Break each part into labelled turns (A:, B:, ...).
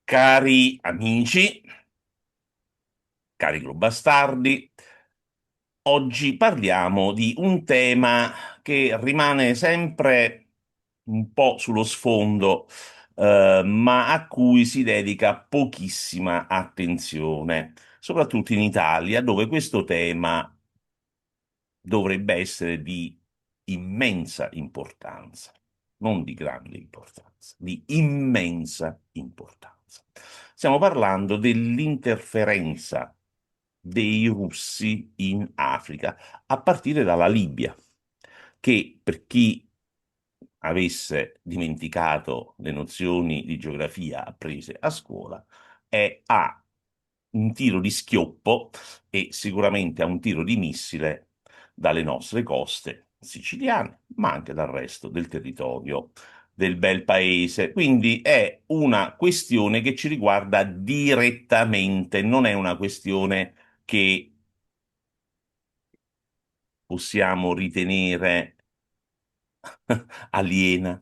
A: Cari amici, cari globastardi, oggi parliamo di un tema che rimane sempre un po' sullo sfondo, ma a cui si dedica pochissima attenzione, soprattutto in Italia, dove questo tema dovrebbe essere di immensa importanza, non di grande importanza, di immensa importanza. Stiamo parlando dell'interferenza dei russi in Africa, a partire dalla Libia, che per chi avesse dimenticato le nozioni di geografia apprese a scuola, è a un tiro di schioppo e sicuramente a un tiro di missile dalle nostre coste siciliane, ma anche dal resto del territorio del bel paese. Quindi è una questione che ci riguarda direttamente, non è una questione che possiamo ritenere aliena.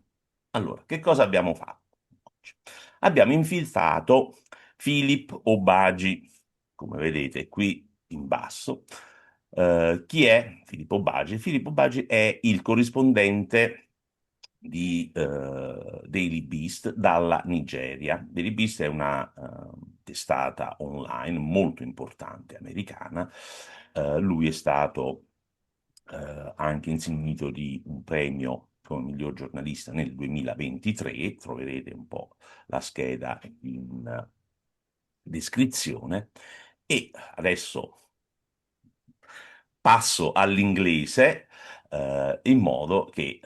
A: Allora, che cosa abbiamo fatto oggi? Abbiamo infiltrato Philip Obagi, come vedete qui in basso. Chi è Filippo Obagi? Filippo Obagi è il corrispondente di Daily Beast dalla Nigeria. Daily Beast è una testata online molto importante americana. Lui è stato anche insignito di un premio come miglior giornalista nel 2023. Troverete un po' la scheda in descrizione. E adesso passo all'inglese, in modo che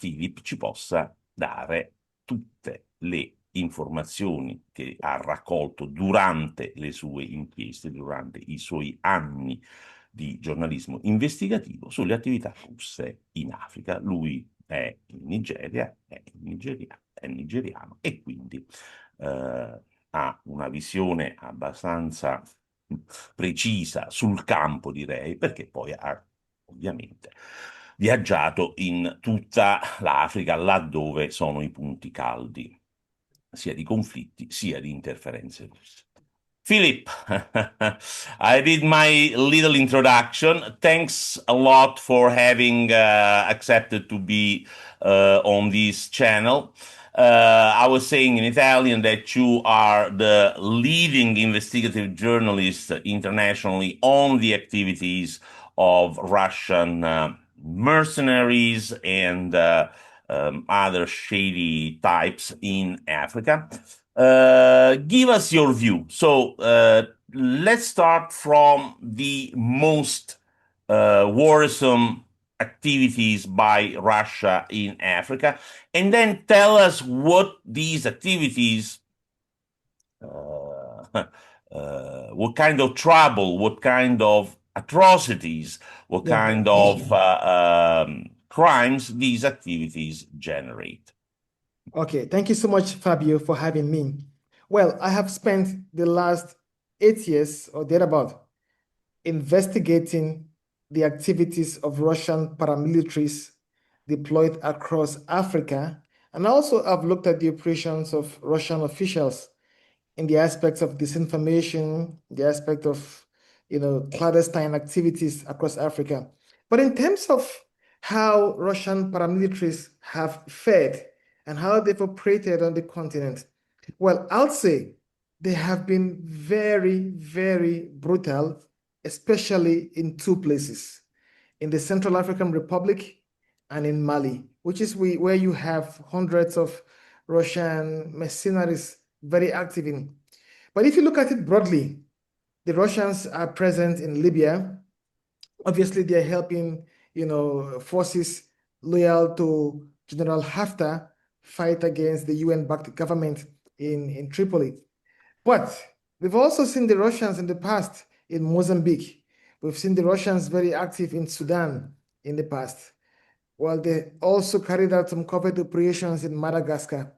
A: Philip ci possa dare tutte le informazioni che ha raccolto durante le sue inchieste, durante i suoi anni di giornalismo investigativo sulle attività russe in Africa. Lui è in Nigeria, è nigeriano e quindi ha una visione abbastanza precisa sul campo, direi, perché poi ha ovviamente viaggiato in tutta l'Africa, laddove sono i punti caldi, sia di conflitti sia di interferenze russe. Philip, I did my little introduction. Thanks a lot for having accepted to be on this channel. I was saying in Italian that you are the leading investigative journalist internationally on the activities of Russian mercenaries and other shady types in Africa. Give us your view. So let's start from the most worrisome activities by Russia in Africa, and then tell us what these activities, what kind of trouble, what kind of atrocities, what
B: Yeah.
A: kind of crimes these activities generate.
B: Okay. Thank you so much, Fabio, for having me. Well, I have spent the last 8 years or thereabout investigating the activities of Russian paramilitaries deployed across Africa. And also, I've looked at the operations of Russian officials in the aspects of disinformation, the aspect of, clandestine activities across Africa. But in terms of how Russian paramilitaries have fared and how they've operated on the continent, well, I'll say they have been very, very brutal, especially in two places, in the Central African Republic and in Mali, which is where you have hundreds of Russian mercenaries very active in. But if you look at it broadly, the Russians are present in Libya. Obviously, they're helping, forces loyal to General Haftar fight against the UN-backed government in Tripoli. But we've also seen the Russians in the past in Mozambique. We've seen the Russians very active in Sudan in the past. Well, they also carried out some covert operations in Madagascar.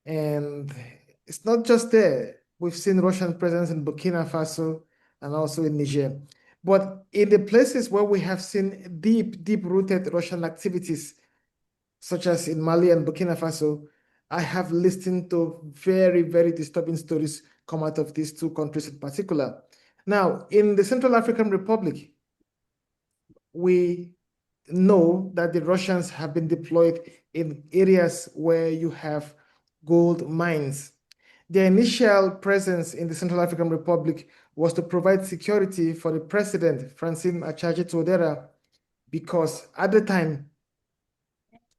B: And it's not just there. We've seen Russian presence in Burkina Faso and also in Niger. But in the places where we have seen deep, deep-rooted Russian activities, such as in Mali and Burkina Faso, I have listened to very, very disturbing stories come out of these two countries in particular. Now, in the Central African Republic, we know that the Russians have been deployed in areas where you have gold mines. Their initial presence in the Central African Republic was to provide security for the president, Francine Achache Touadera, because at the time,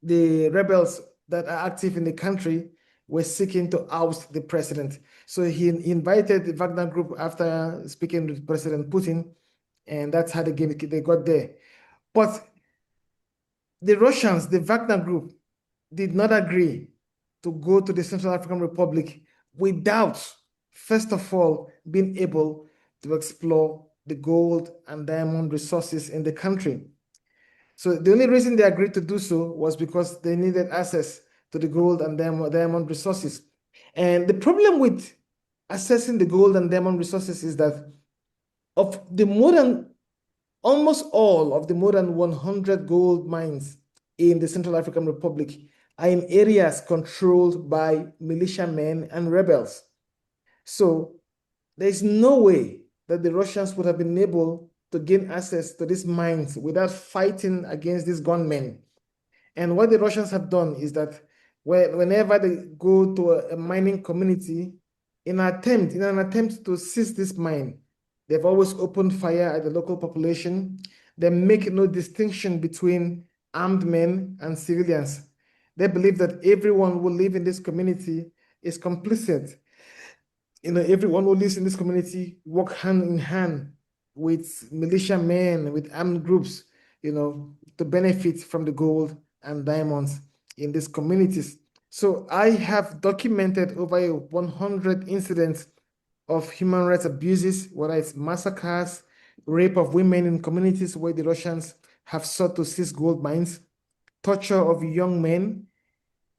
B: the rebels that are active in the country were seeking to oust the president. So he invited the Wagner group after speaking with President Putin, and that's how they got there. But the Russians, the Wagner group, did not agree to go to the Central African Republic without, first of all, being able to explore the gold and diamond resources in the country. So the only reason they agreed to do so was because they needed access to the gold and diamond resources. And the problem with accessing the gold and diamond resources is that of the more than almost all of the more than 100 gold mines in the Central African Republic are in areas controlled by militiamen and rebels. So there is no way that the Russians would have been able to gain access to these mines without fighting against these gunmen. And what the Russians have done is that whenever they go to a mining community, in an attempt to seize this mine, they've always opened fire at the local population. They make no distinction between armed men and civilians. They believe that everyone who live in this community is complicit. Everyone who lives in this community work hand in hand with militiamen, with armed groups, to benefit from the gold and diamonds in these communities. So I have documented over 100 incidents of human rights abuses, whether it's massacres, rape of women in communities where the Russians have sought to seize gold mines, torture of young men,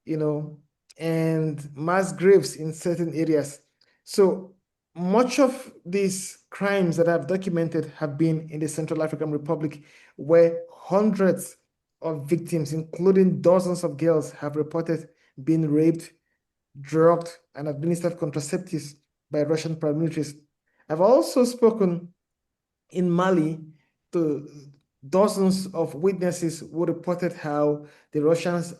B: you know, and mass graves in certain areas. So much of these crimes that I've documented have been in the Central African Republic, where hundreds of victims, including dozens of girls, have reported being raped, drugged, and administered contraceptives by Russian paramilitaries. I've also spoken in Mali to dozens of witnesses who reported how the Russians,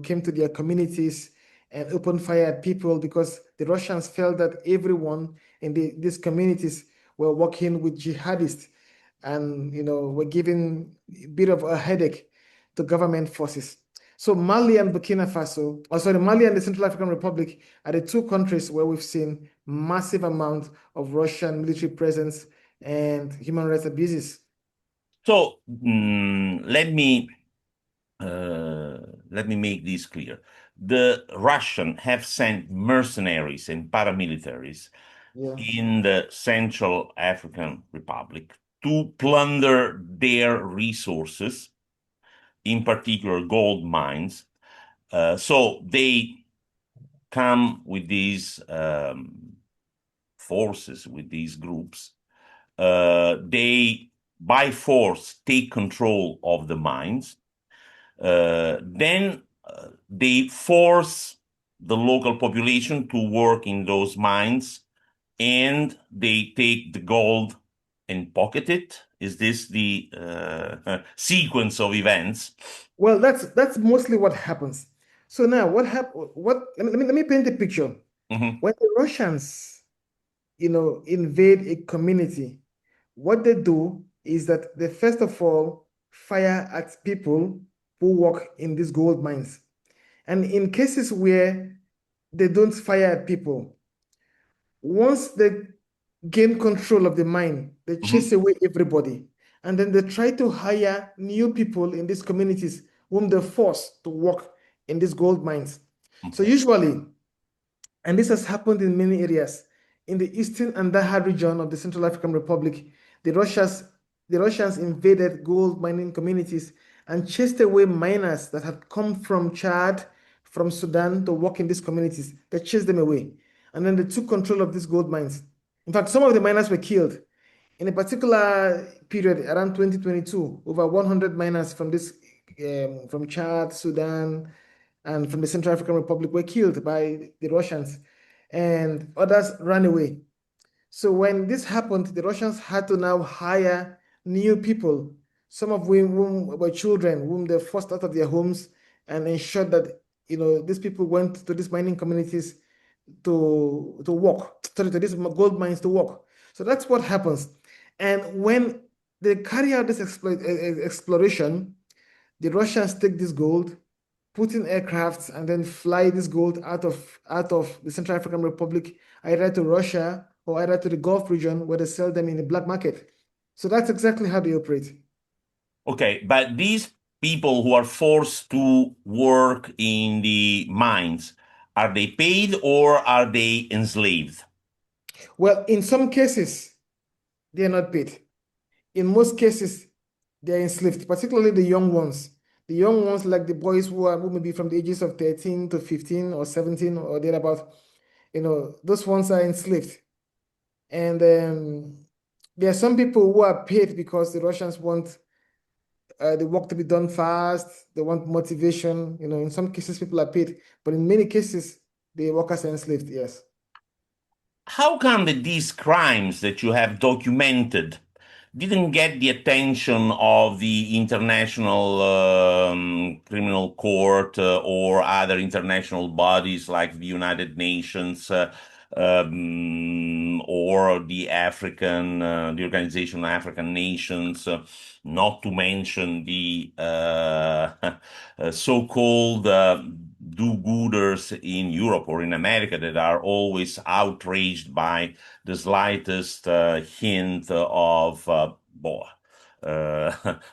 B: came to their communities and opened fire at people because the Russians felt that everyone in these communities were working with jihadists and, were giving a bit of a headache to government forces. So Mali and Burkina Faso, Mali and the Central African Republic are the two countries where we've seen massive amount of Russian military presence and human rights abuses.
A: So let me make this clear. The Russians have sent mercenaries and paramilitaries
B: Yeah.
A: in the Central African Republic to plunder their resources, in particular gold mines. So they come with these forces, with these groups. They, by force, take control of the mines. Then they force the local population to work in those mines, and they take the gold and pocket it. Is this the sequence of events?
B: Well, that's mostly what happens. So now what happened? Let me paint a picture.
A: Mhm.
B: When the Russians, invade a community, what they do is that they first of all fire at people who work in these gold mines. And in cases where they don't fire at people, once they gain control of the mine, they chase
A: Mhm.
B: away everybody. And then they try to hire new people in these communities whom they force to work in these gold mines. So
A: Okay.
B: usually, and this has happened in many areas. In the eastern and Daha region of the Central African Republic, the Russians, the Russians invaded gold mining communities and chased away miners that had come from Chad, from Sudan to work in these communities. They chased them away. And then they took control of these gold mines. In fact, some of the miners were killed. In a particular period, around 2022, over 100 miners from Chad, Sudan, and from the Central African Republic were killed by the Russians, and others ran away. So when this happened, the Russians had to now hire new people, some of whom were children, whom they forced out of their homes and ensured that these people went to these mining communities to work, sorry, to these gold mines to work. So that's what happens. And when they carry out this exploration, the Russians take this gold, put in aircrafts, and then fly this gold out of the Central African Republic, either to Russia or either to the Gulf region where they sell them in the black market. So that's exactly how they operate.
A: Okay, but these people who are forced to work in the mines, are they paid or are they enslaved?
B: Well, in some cases, they are not paid. In most cases, they are enslaved, particularly the young ones. The young ones, like the boys who may be from the ages of 13 to 15 or 17 or thereabout, those ones are enslaved. And there are some people who are paid because the Russians want the work to be done fast. They want motivation. In some cases, people are paid, but in many cases, the workers are enslaved. Yes.
A: How come that these crimes that you have documented didn't get the attention of the International Criminal Court or other international bodies like the United Nations or the Organization of African Nations, not to mention the so-called do-gooders in Europe or in America that are always outraged by the slightest hint of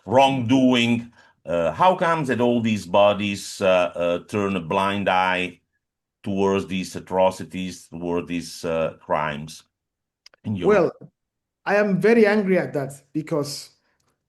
A: wrongdoing. How comes that all these bodies turn a blind eye towards these atrocities, towards these crimes in Europe?
B: Well, I am very angry at that because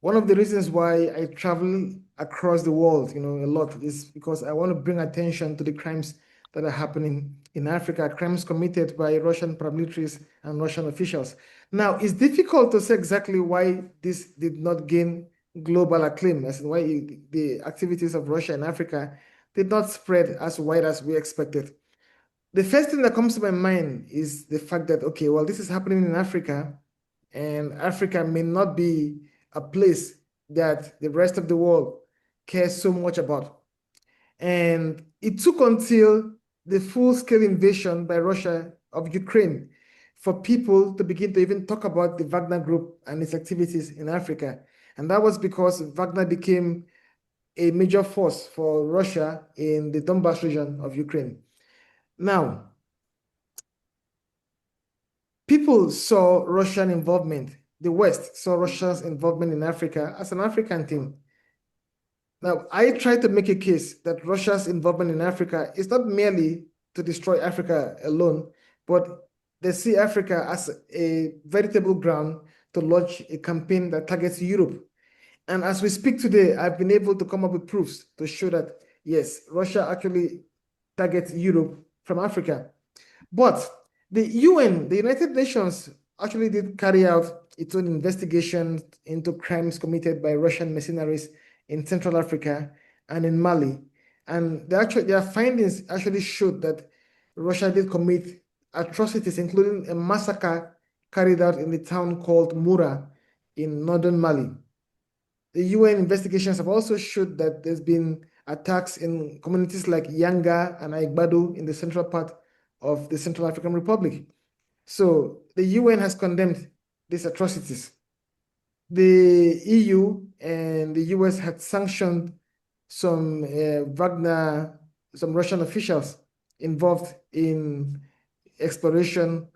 B: one of the reasons why I travel across the world, a lot is because I want to bring attention to the crimes that are happening in Africa, crimes committed by Russian paramilitaries and Russian officials. Now, it's difficult to say exactly why this did not gain global acclaim, as in why the activities of Russia in Africa did not spread as wide as we expected. The first thing that comes to my mind is the fact that, okay, well, this is happening in Africa, and Africa may not be a place that the rest of the world cares so much about. And it took until the full-scale invasion by Russia of Ukraine for people to begin to even talk about the Wagner Group and its activities in Africa. And that was because Wagner became a major force for Russia in the Donbas region of Ukraine. Now, people saw Russian involvement, the West saw Russia's involvement in Africa as an African thing. Now, I try to make a case that Russia's involvement in Africa is not merely to destroy Africa alone, but they see Africa as a veritable ground to launch a campaign that targets Europe. And as we speak today, I've been able to come up with proofs to show that, yes, Russia actually targets Europe from Africa. But the UN, the United Nations, actually did carry out its own investigation into crimes committed by Russian mercenaries in Central Africa and in Mali. And their findings actually showed that Russia did commit atrocities, including a massacre carried out in the town called Mura in northern Mali. The UN investigations have also showed that there's been attacks in communities like Yanga and Aigbado in the central part of the Central African Republic. So the UN has condemned these atrocities. The EU and the US had sanctioned some some Russian officials involved in exploration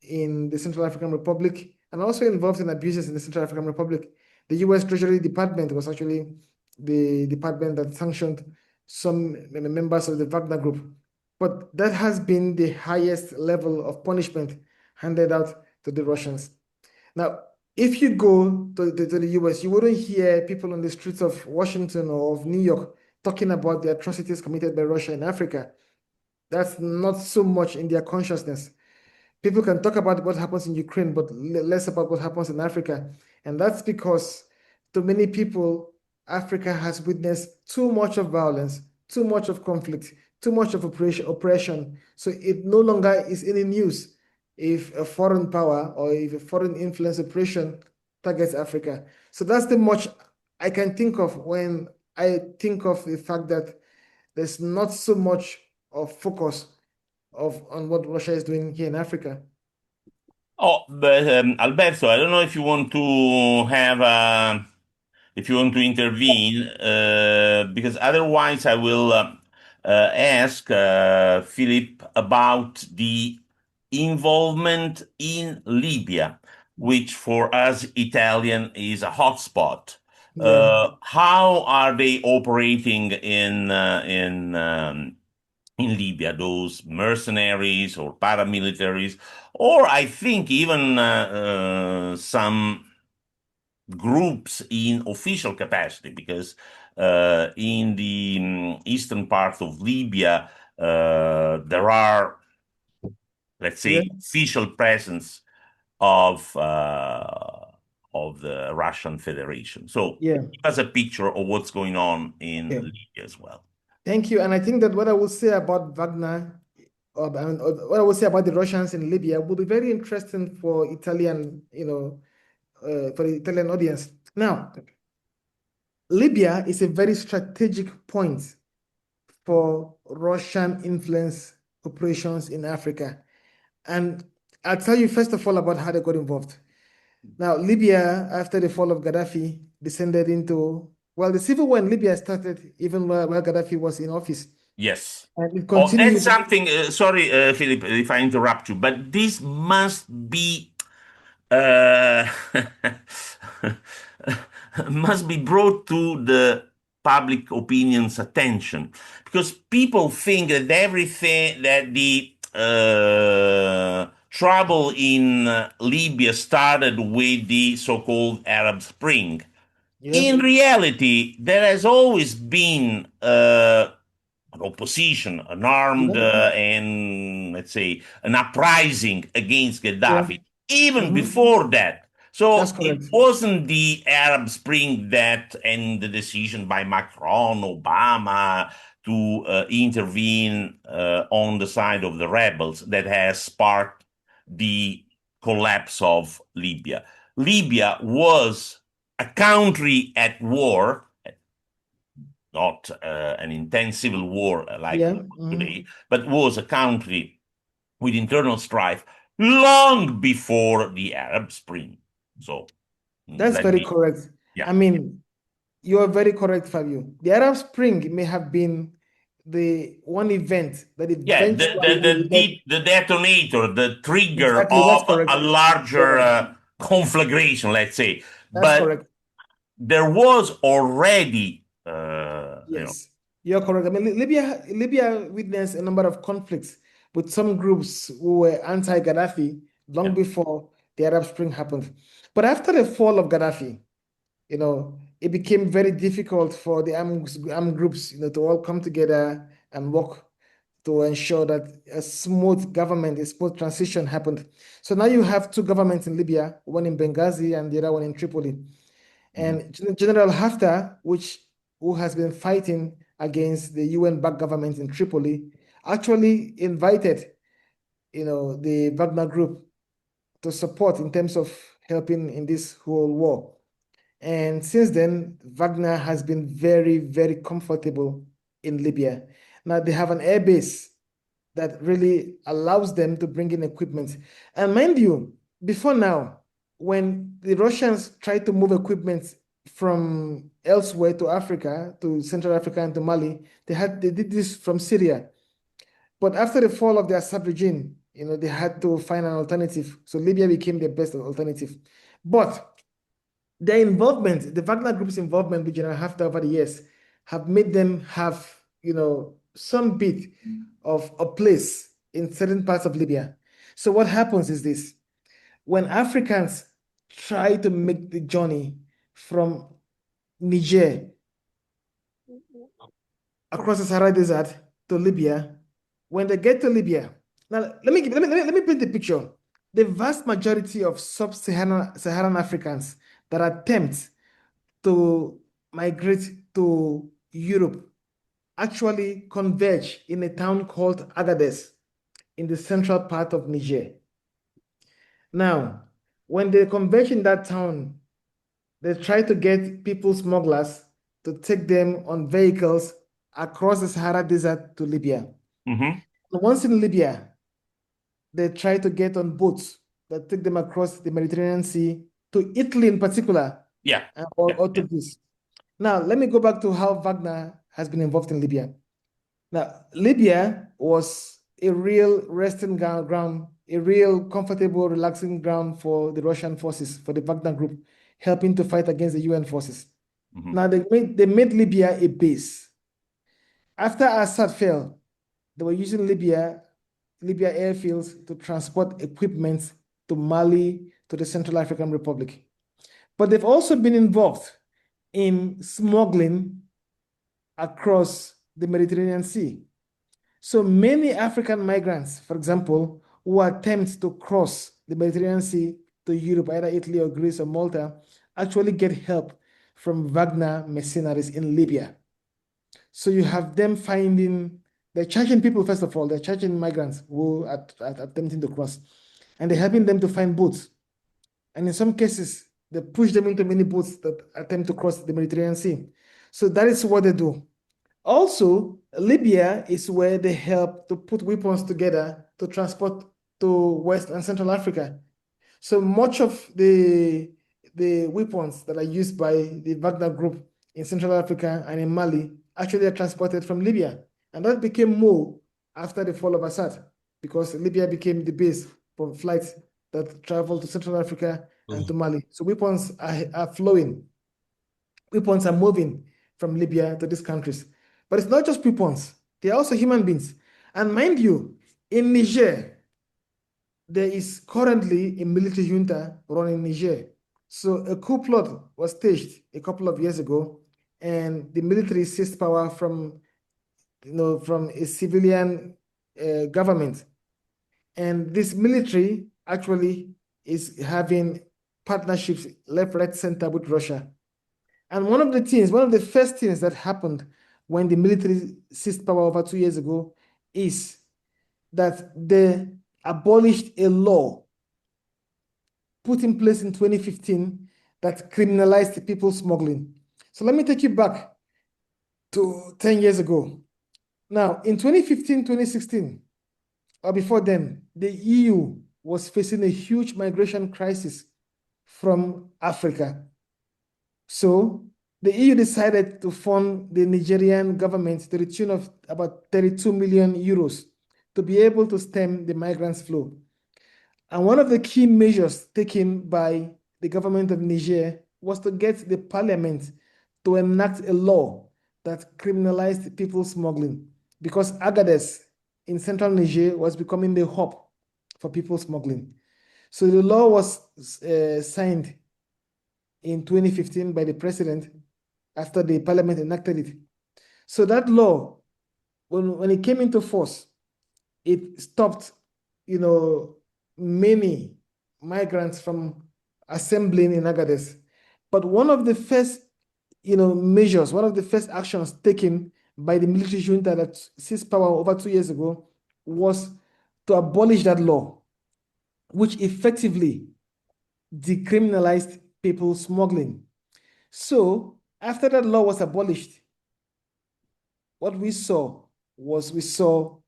B: in the Central African Republic and also involved in abuses in the Central African Republic. The US Treasury Department was actually the department that sanctioned some members of the Wagner Group. But that has been the highest level of punishment handed out to the Russians. Now, if you go to the US, you wouldn't hear people on the streets of Washington or of New York talking about the atrocities committed by Russia in Africa. That's not so much in their consciousness. People can talk about what happens in Ukraine, but less about what happens in Africa. And that's because to many people, Africa has witnessed too much of violence, too much of conflict, too much of oppression. So it no longer is any news if a foreign power or if a foreign influence oppression targets Africa. So that's the much I can think of when I think of the fact that there's not so much of focus on what Russia is doing here in Africa.
A: Oh, but Alberto, I don't know if you want to if you want to intervene, because otherwise I will ask Philip about the involvement in Libya, which for us Italian is a hotspot.
B: Yeah.
A: How are they operating in Libya? Those mercenaries or paramilitaries, or I think even some groups in official capacity, because in the eastern part of Libya, there are, let's say,
B: Yes.
A: official presence of the Russian Federation. So
B: Yeah.
A: give us a picture of what's going on in
B: Okay.
A: Libya as well.
B: Thank you. And I think that what I will say about Wagner, or what I will say about the Russians in Libya will be very interesting for Italian, for the Italian audience. Now, Libya is a very strategic point for Russian influence operations in Africa. And I'll tell you first of all about how they got involved. Now, Libya, after the fall of Gaddafi, descended into, well, the civil war in Libya started even while Gaddafi was in office.
A: Yes.
B: And it
A: Oh, that's
B: continued.
A: something. Sorry, Philip, if I interrupt you, but this must be uh, must be brought to the public opinion's attention, because people think that everything that the trouble in Libya started with the so-called Arab Spring.
B: Yeah,
A: In reality, there has always been an opposition, an armed
B: yeah,
A: and, let's say, an uprising against
B: yeah.
A: Gaddafi, even
B: Mhm.
A: before that.
B: That's
A: So it
B: correct.
A: wasn't the Arab Spring that, and the decision by Macron, Obama to intervene on the side of the rebels that has sparked the collapse of Libya. Libya was a country at war, not an intense civil war like
B: Yeah,
A: today,
B: mhm.
A: but was a country with internal strife long before the Arab Spring. So
B: That's
A: let
B: very
A: me,
B: correct.
A: yeah,
B: I mean, you are very correct, Fabio. The Arab Spring may have been the one event that
A: yeah,
B: eventually led.
A: the detonator, the trigger
B: Exactly, that's
A: of
B: correct.
A: a larger
B: Yeah,
A: conflagration, let's say.
B: that's
A: But
B: correct.
A: there was already,
B: Yes, you're correct. I mean, Libya witnessed a number of conflicts with some groups who were anti-Gaddafi long
A: yeah,
B: before the Arab Spring happened. But after the fall of Gaddafi, it became very difficult for the armed groups, to all come together and work to ensure that a smooth government, a smooth transition happened. So now you have two governments in Libya, one in Benghazi and the other one in Tripoli.
A: mhm,
B: And General Haftar, who has been fighting against the UN-backed government in Tripoli, actually invited, the Wagner group to support in terms of helping in this whole war. And since then, Wagner has been very, very comfortable in Libya. Now they have an air base that really allows them to bring in equipment. And mind you, before now, when the Russians tried to move equipment from elsewhere to Africa, to Central Africa and to Mali, they did this from Syria. But after the fall of the Assad regime, they had to find an alternative. So Libya became the best alternative. But their involvement, the Wagner Group's involvement with General Haftar over the years, have made them have, some bit of a place in certain parts of Libya. So what happens is this: when Africans try to make the journey from Niger across the Sahara Desert to Libya, when they get to Libya, now let me paint the picture. The vast majority of Saharan Africans that attempt to migrate to Europe actually converge in a town called Agadez in the central part of Niger. Now, when they converge in that town, they try to get people smugglers to take them on vehicles across the Sahara Desert to Libya.
A: Mhm.
B: And once in Libya, they try to get on boats that take them across the Mediterranean Sea to Italy in particular,
A: Yeah.
B: or to Greece. Now, let me go back to how Wagner has been involved in Libya. Now, Libya was a real resting ground, a real comfortable, relaxing ground for the Russian forces, for the Wagner group, helping to fight against the UN forces.
A: Mhm.
B: Now, they made Libya a base. After Assad fell, they were using Libya airfields to transport equipment to Mali, to the Central African Republic. But they've also been involved in smuggling across the Mediterranean Sea. So many African migrants, for example, who attempt to cross the Mediterranean Sea to Europe, either Italy or Greece or Malta, actually get help from Wagner mercenaries in Libya. So you have them they're charging people, first of all, they're charging migrants who are attempting to cross, and they're helping them to find boats. And in some cases, they push them into many boats that attempt to cross the Mediterranean Sea. So that is what they do. Also, Libya is where they help to put weapons together to transport to West and Central Africa. So much of the weapons that are used by the Wagner group in Central Africa and in Mali actually are transported from Libya. And that became more after the fall of Assad, because Libya became the base for flights that travel to Central Africa and to Mali. So weapons are flowing. Weapons are moving from Libya to these countries. But it's not just weapons, they are also human beings. And mind you, in Niger, there is currently a military junta running Niger. So a coup plot was staged a couple of years ago, and the military seized power from a civilian government. And this military actually is having partnerships left, right, center with Russia. And one of the first things that happened when the military seized power over 2 years ago is that they abolished a law put in place in 2015 that criminalized people smuggling. So let me take you back to 10 years ago. Now, in 2015, 2016, or before then, the EU was facing a huge migration crisis from Africa. So the EU decided to fund the Nigerian government to the tune of about 32 million euros to be able to stem the migrants' flow. And one of the key measures taken by the government of Niger was to get the parliament to enact a law that criminalized people smuggling, because Agadez in central Niger was becoming the hub for people smuggling. So the law was signed in 2015 by the president after the parliament enacted it. So that law, when it came into force, it stopped, many migrants from assembling in Agadez. But one of the first, measures, one of the first actions taken by the military junta that seized power over 2 years ago was to abolish that law, which effectively decriminalized people smuggling. So after that law was abolished, what we saw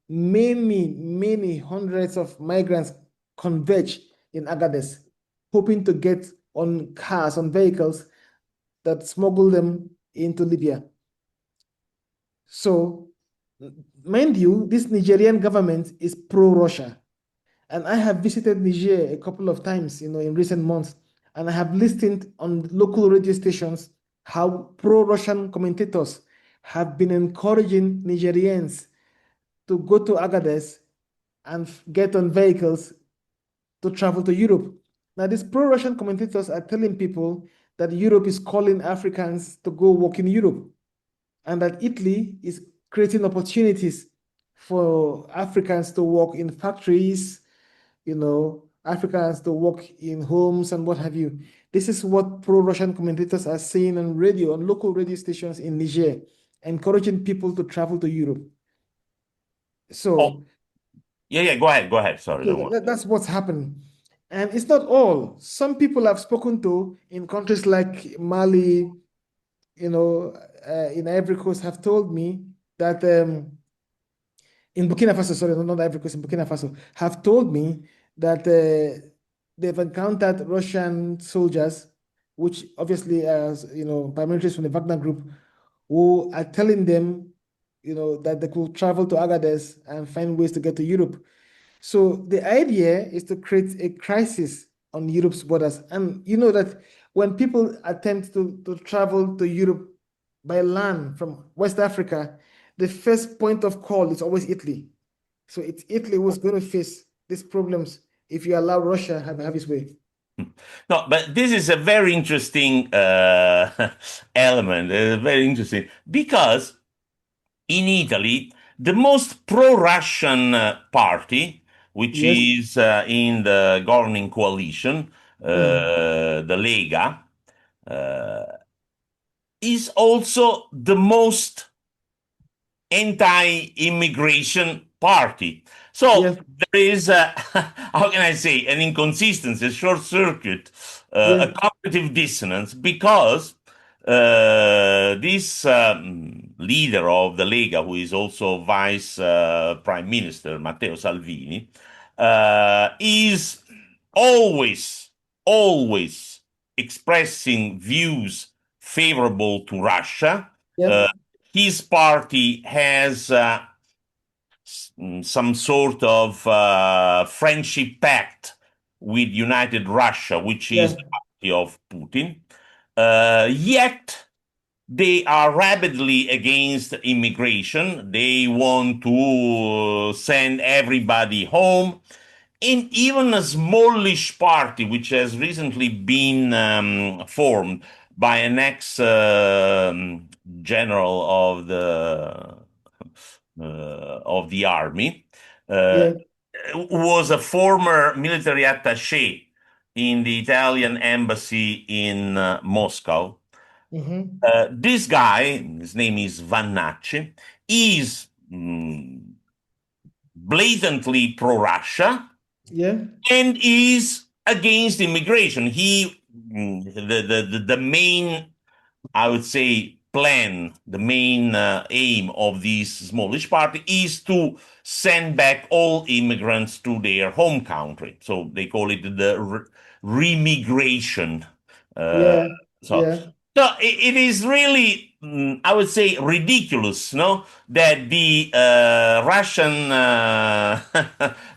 B: many, many hundreds of migrants converge in Agadez, hoping to get on cars, on vehicles that smuggle them into Libya. So, mind you, this Nigerian government is pro-Russia. And I have visited Niger a couple of times, in recent months, and I have listened on local radio stations how pro-Russian commentators have been encouraging Nigerians to go to Agadez and get on vehicles to travel to Europe. Now, these pro-Russian commentators are telling people that Europe is calling Africans to go work in Europe, and that Italy is creating opportunities for Africans to work in factories, Africans to work in homes and what have you. This is what pro-Russian commentators are saying on radio, on local radio stations in Niger. encouraging people to travel to Europe.
A: Oh,
B: So,
A: yeah, yeah, go ahead, go ahead. Sorry,
B: so
A: don't worry.
B: that's what's happening. And it's not all. Some people I've spoken to in countries like Mali, in Ivory Coast have told me that in Burkina Faso, sorry, not Ivory Coast, in Burkina Faso, have told me that they've encountered Russian soldiers, which obviously as paramilitaries from the Wagner group, who are telling them, that they could travel to Agadez and find ways to get to Europe. So the idea is to create a crisis on Europe's borders. And you know that when people attempt to travel to Europe by land from West Africa, the first point of call is always Italy. So it's Italy who's going to face these problems if you allow Russia have its way.
A: No, but this is a very interesting element, very interesting, because in Italy, the most pro-Russian party, which
B: Yes.
A: is in the governing coalition,
B: Mm.
A: the Lega, uh, is also the most anti-immigration party. So
B: Yes.
A: there is, how can I say, an inconsistency, a short circuit,
B: Yeah.
A: a cognitive dissonance, because this leader of the Lega, who is also vice prime minister, Matteo Salvini, is always, always expressing views favorable to Russia.
B: Yeah.
A: Uh, his party has some sort of friendship pact with United Russia, which is
B: Yeah.
A: the party of Putin. Yet they are rabidly against immigration. They want to send everybody home. And even a smallish party, which has recently been formed by an ex general of the army, uh,
B: Yeah.
A: was a former military attaché in the Italian embassy in Moscow.
B: Hmm.
A: This guy, his name is Vannacci, is blatantly pro-Russia
B: Yeah.
A: and is against immigration. The main, I would say, plan, the main aim of this smallish party is to send back all immigrants to their home country. So they call it the remigration. Uh,
B: Yeah.
A: so,
B: Yeah.
A: so it is really, I would say, ridiculous, no, that the Russian,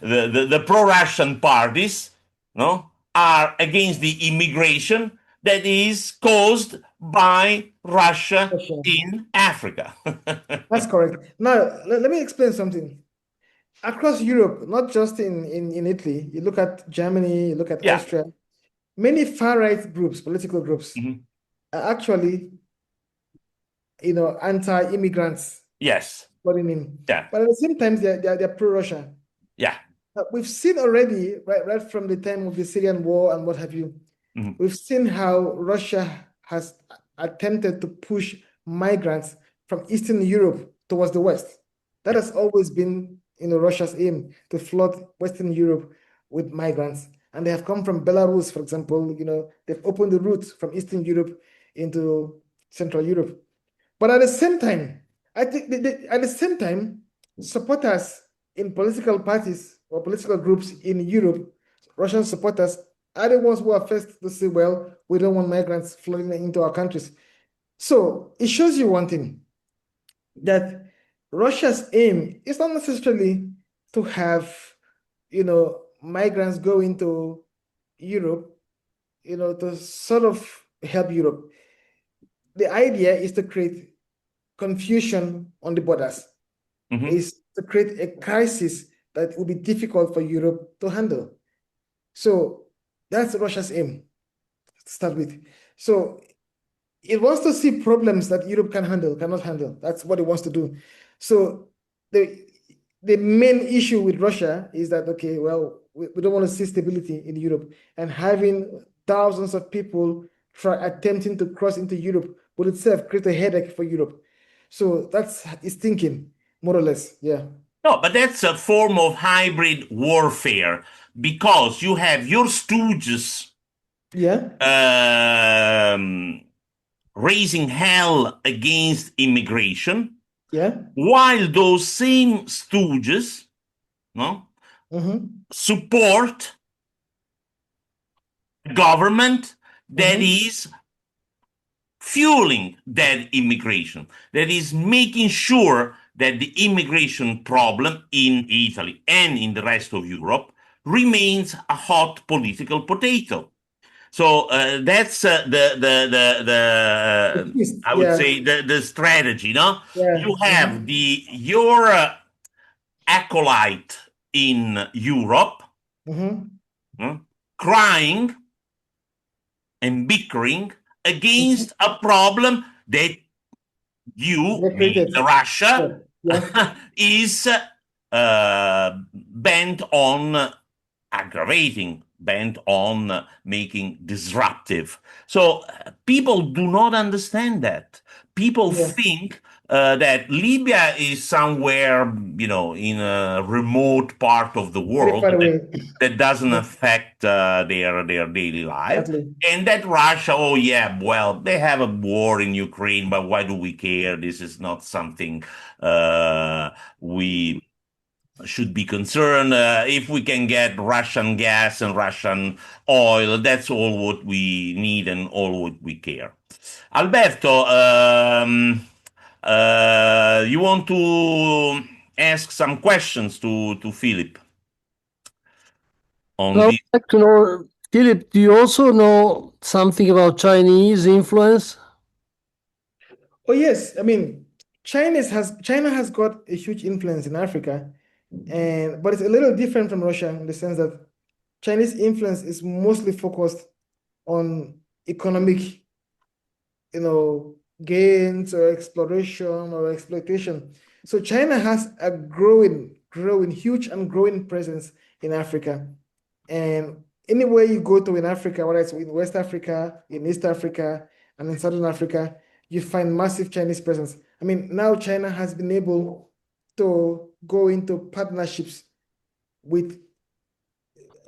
A: the pro-Russian parties, no, are against the immigration that is caused by Russia
B: Russia.
A: in Africa.
B: That's correct. Now, let me explain something. Across Europe, not just in Italy, you look at Germany, you look at
A: Yeah.
B: Austria, many far-right groups, political groups,
A: Mhm.
B: are actually, anti-immigrants,
A: Yes.
B: what do you mean?
A: Yeah.
B: But at the same time, they're pro-Russia.
A: Yeah.
B: We've seen already, right from the time of the Syrian war and what have you,
A: Mhm.
B: we've seen how Russia has attempted to push migrants from Eastern Europe towards the West. That
A: Yeah.
B: has always been, Russia's aim to flood Western Europe with migrants. And they have come from Belarus, for example, they've opened the route from Eastern Europe into Central Europe. But at the same time, I think at the same time, supporters in political parties or political groups in Europe, Russian supporters, are the ones who are first to say, well, we don't want migrants flooding into our countries. So it shows you one thing, that Russia's aim is not necessarily to have, migrants go into Europe, to sort of help Europe. The idea is to create confusion on the borders,
A: Mhm.
B: is to create a crisis that will be difficult for Europe to handle. So that's Russia's aim to start with. So it wants to see problems that Europe cannot handle. That's what it wants to do. So the main issue with Russia is that, okay, well, we don't want to see stability in Europe, and having thousands of people attempting to cross into Europe will itself create a headache for Europe. So that's his thinking, more or less. Yeah.
A: No, but that's a form of hybrid warfare because you have your stooges
B: Yeah.
A: um, raising hell against immigration,
B: Yeah.
A: while those same stooges, no,
B: Mm-hmm.
A: support government that
B: Mm-hmm.
A: is fueling that immigration, that is making sure that the immigration problem in Italy and in the rest of Europe remains a hot political potato. So that's the I would
B: Yeah.
A: say the strategy. No,
B: Yeah.
A: you have
B: Mm-hmm.
A: the your acolyte in Europe
B: Mm-hmm.
A: uh, crying and bickering
B: Mm-hmm.
A: against a problem that you,
B: They
A: meaning
B: created. Yeah.
A: Russia,
B: Yeah.
A: is bent on aggravating, bent on making disruptive. So people do not understand that. People
B: Yeah.
A: think that Libya is somewhere, in a remote part of the
B: Very
A: world
B: far away.
A: that doesn't
B: Yeah.
A: affect their daily life.
B: Exactly.
A: And that Russia, oh yeah, well, they have a war in Ukraine, but why do we care? This is not something we should be concerned. If we can get Russian gas and Russian oil, that's all what we need and all what we care. Alberto, you want to ask some questions to Philip
C: And
A: on
C: I would
A: this?
C: like to know, Philip, do you also know something about Chinese influence?
B: Oh yes. I mean, China has got a huge influence in Africa, and but it's a little different from Russia in the sense that Chinese influence is mostly focused on economic, gains or exploration or exploitation. So China has a growing, huge and growing presence in Africa. And anywhere you go to in Africa, whether it's in West Africa, in East Africa, and in Southern Africa, you find massive Chinese presence. I mean, now China has been able to go into partnerships with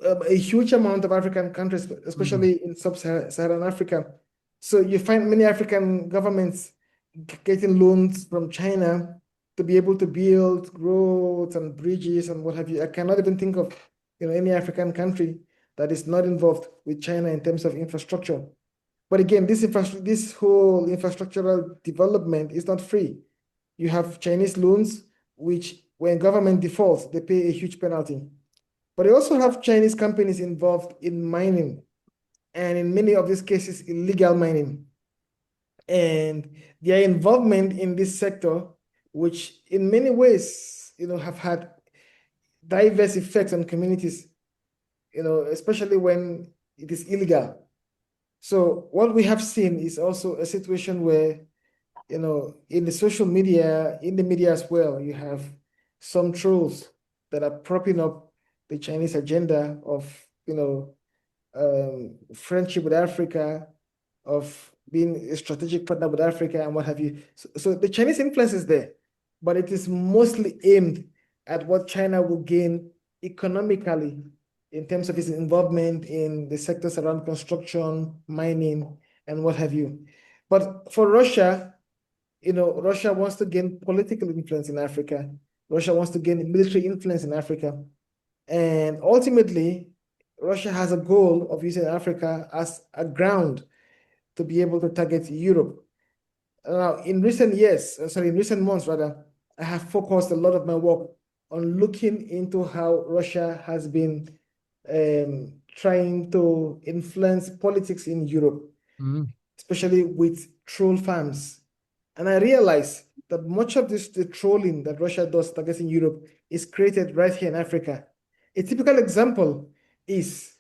B: a huge amount of African countries,
C: Mm.
B: especially in sub-Saharan Africa. So you find many African governments getting loans from China to be able to build roads and bridges and what have you. I cannot even think of any African country that is not involved with China in terms of infrastructure. But again, this whole infrastructural development is not free. You have Chinese loans, which when government defaults, they pay a huge penalty. But you also have Chinese companies involved in mining, and in many of these cases, illegal mining. And their involvement in this sector, which in many ways, have had diverse effects on communities, especially when it is illegal. So what we have seen is also a situation where, in the social media, in the media as well, you have some trolls that are propping up the Chinese agenda of, friendship with Africa, of being a strategic partner with Africa and what have you. So the Chinese influence is there, but it is mostly aimed at what China will gain economically in terms of its involvement in the sectors around construction, mining, and what have you. But for Russia, Russia wants to gain political influence in Africa. Russia wants to gain military influence in Africa. And ultimately, Russia has a goal of using Africa as a ground to be able to target Europe. Now, in recent months rather, I have focused a lot of my work on looking into how Russia has been trying to influence politics in Europe,
C: Mm.
B: especially with troll farms. And I realized that much of the trolling that Russia does targeting Europe is created right here in Africa. A typical example is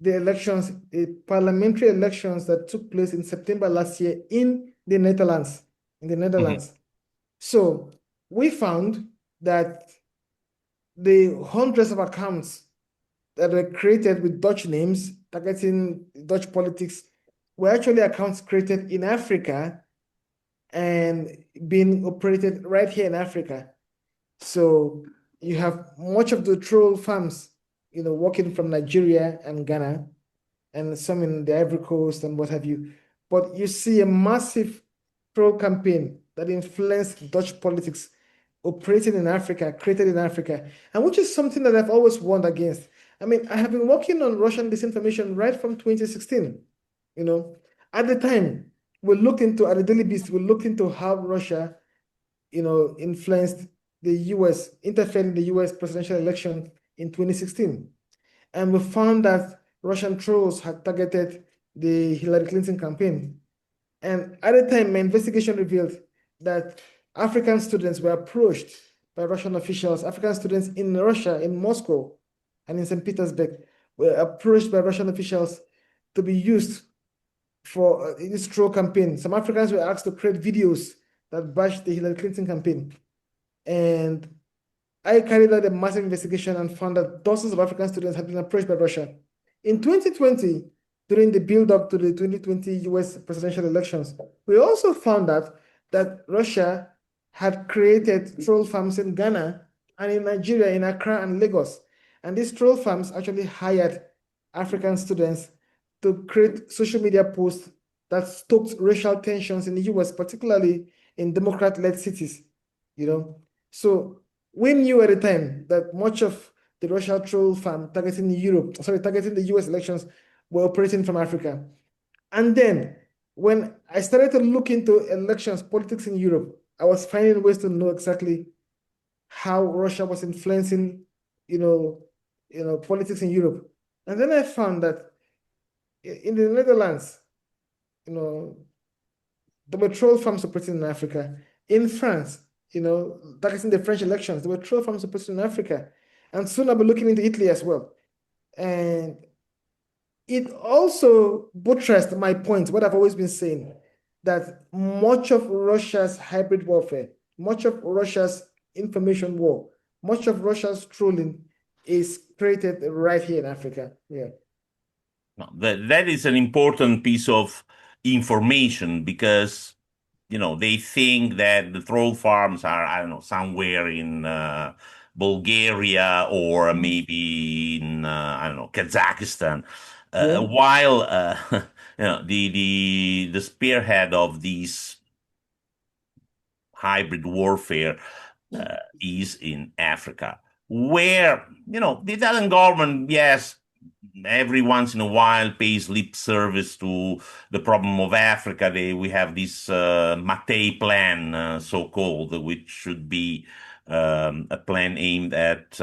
B: the parliamentary elections that took place in September last year in the Netherlands. In the
A: Mhm.
B: Netherlands. So we found that the hundreds of accounts that were created with Dutch names targeting Dutch politics were actually accounts created in Africa and being operated right here in Africa. So you have much of the troll farms, working from Nigeria and Ghana, and some in the Ivory Coast and what have you. But you see a massive troll campaign that influenced Dutch politics operating in Africa, created in Africa, and which is something that I've always warned against. I mean, I have been working on Russian disinformation right from 2016. At the time, at the Daily Beast, we looked into how Russia, influenced the US, interfered in the US presidential election in 2016. And we found that Russian trolls had targeted the Hillary Clinton campaign. And at the time, my investigation revealed that African students were approached by Russian officials, African students in Russia, in Moscow, and in St. Petersburg, were approached by Russian officials to be used for this troll campaign. Some Africans were asked to create videos that bashed the Hillary Clinton campaign. And I carried out a massive investigation and found that dozens of African students had been approached by Russia. In 2020, during the build-up to the 2020 US presidential elections, we also found out that Russia had created troll farms in Ghana and in Nigeria, in Accra and Lagos. And these troll farms actually hired African students to create social media posts that stoked racial tensions in the US, particularly in Democrat-led cities. So we knew at the time that much of the Russian troll farm targeting the US elections were operating from Africa. And then when I started to look into elections, politics in Europe, I was finding ways to know exactly how Russia was influencing, politics in Europe. And then I found that in the Netherlands, there were troll farms operating in Africa. In France, targeting the French elections, there were troll farms operating in Africa. And soon I'll be looking into Italy as well. And it also buttressed my point, what I've always been saying, that much of Russia's hybrid warfare, much of Russia's information war, much of Russia's trolling is created right here in Africa. Yeah.
A: No, that is an important piece of information because, they think that the troll farms are, I don't know, somewhere in Bulgaria or maybe in, I don't know, Kazakhstan.
B: Yeah.
A: While the spearhead of these hybrid warfare is in Africa, where the Italian government, yes, every once in a while pays lip service to the problem of Africa. We have this Mattei plan, so-called, which should be a plan aimed at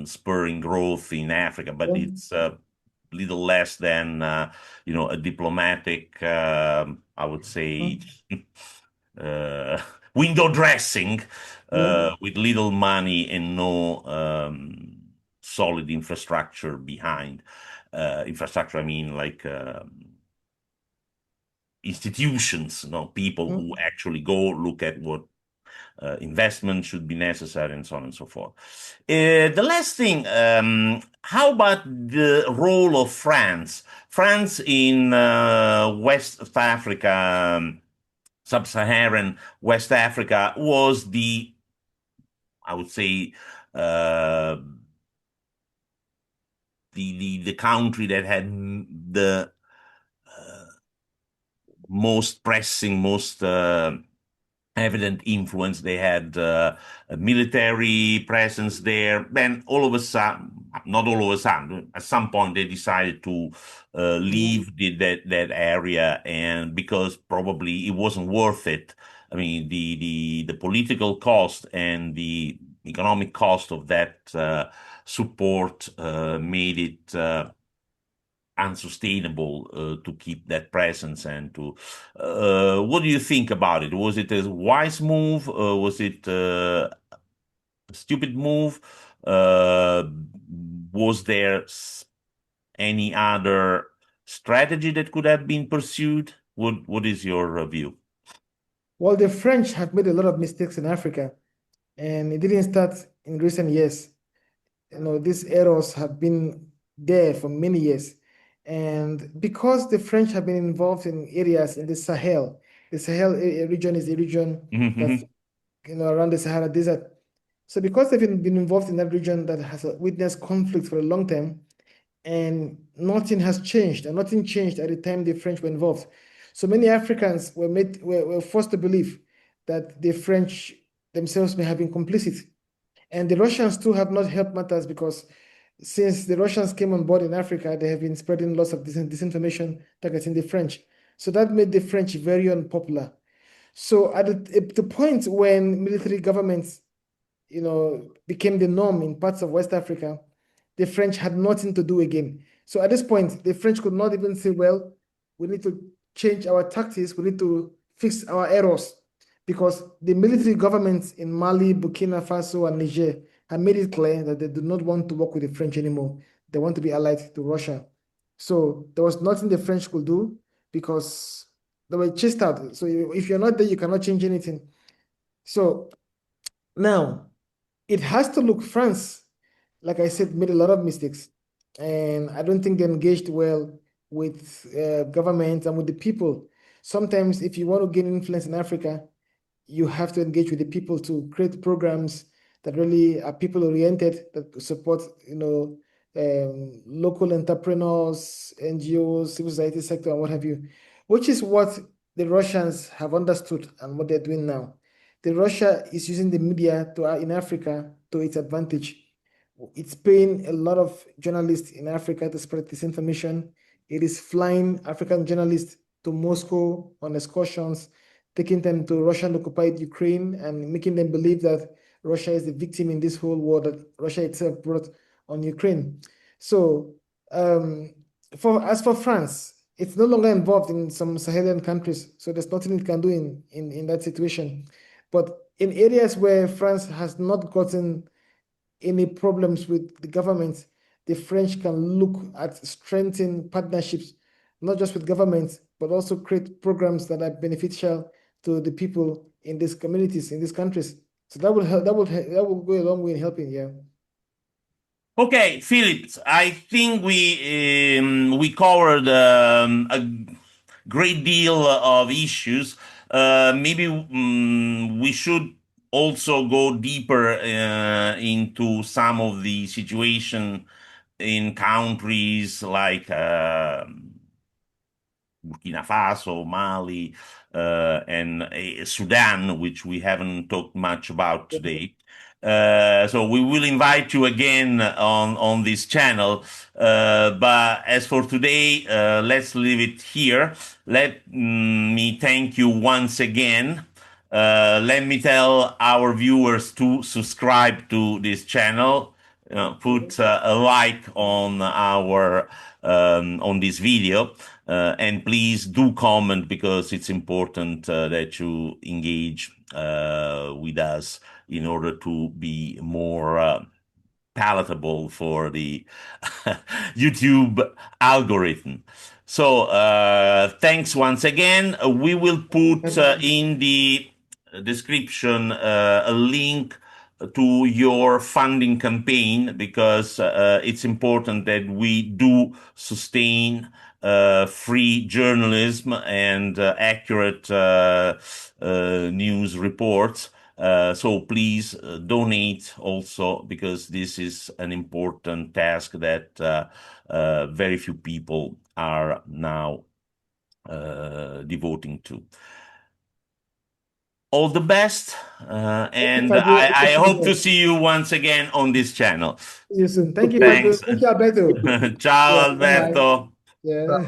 A: spurring growth in Africa, but it's little less than a diplomatic, I would say, window dressing with little money and no solid infrastructure behind. Infrastructure, I mean, like institutions, people who actually go look at what investment should be necessary and so on and so forth. The last thing, how about the role of France? France in West Africa, sub-Saharan West Africa, was I would say, the country that had the most pressing, most evident influence. They had a military presence there. Then all of a sudden, not all of a sudden, at some point they decided to leave that area, and because probably it wasn't worth it. I mean, the political cost and the economic cost of that support made it unsustainable to keep that presence and to what do you think about it? Was it a wise move? Was it a stupid move? Was there any other strategy that could have been pursued? What is your view?
B: Well, the French have made a lot of mistakes in Africa, and it didn't start in recent years. These errors have been there for many years. And because the French have been involved in areas in the Sahel, the Sahel region is a region that's around the Sahara Desert. So because they've been involved in that region that has witnessed conflict for a long time, and nothing has changed, and nothing changed at the time the French were involved. So many Africans were forced to believe that the French themselves may have been complicit. And the Russians too have not helped matters because since the Russians came on board in Africa, they have been spreading lots of disinformation targeting the French. So that made the French very unpopular. So at the point when military governments, became the norm in parts of West Africa, the French had nothing to do again. So at this point, the French could not even say, well, we need to change our tactics, we need to fix our errors, because the military governments in Mali, Burkina Faso, and Niger had made it clear that they do not want to work with the French anymore. They want to be allied to Russia. So there was nothing the French could do because they were chased out. So if you're not there, you cannot change anything. So now it has to look France, like I said, made a lot of mistakes. And I don't think they engaged well with government and with the people. Sometimes if you want to gain influence in Africa, you have to engage with the people to create programs that really are people oriented, that support, local entrepreneurs, NGOs, civil society sector, and what have you, which is what the Russians have understood and what they're doing now. The Russia is using the media in Africa to its advantage. It's paying a lot of journalists in Africa to spread disinformation. It is flying African journalists to Moscow on excursions, taking them to Russian-occupied Ukraine and making them believe that Russia is the victim in this whole war that Russia itself brought on Ukraine. So as for France, it's no longer involved in some Sahelian countries, so there's nothing it can do in that situation. But in areas where France has not gotten any problems with the government, the French can look at strengthening partnerships, not just with governments, but also create programs that are beneficial to the people in these communities, in these countries. So that will help. That will go a long way in helping. Yeah.
A: Okay, Philip, I think we covered a great deal of issues. Maybe we should also go deeper into some of the situation in countries like Burkina Faso, Mali, and Sudan, which we haven't talked much about today. So we will invite you again on this channel. But as for today, let's leave it here. Let me thank you once again. Let me tell our viewers to subscribe to this channel. Put a like on our on this video, and please do comment because it's important that you engage with us in order to be more palatable for the YouTube algorithm. So thanks once again. We will put in the description a link to your funding campaign because it's important that we do sustain free journalism and accurate news reports. So please donate also because this is an important task that very few people are now devoting to. All the best, and I hope to see you once again on this channel.
B: See you soon. Thank you,
A: Thanks.
B: Fabio. Thank you, Alberto.
A: Ciao,
B: Yeah, bye.
A: Alberto.
B: Yeah.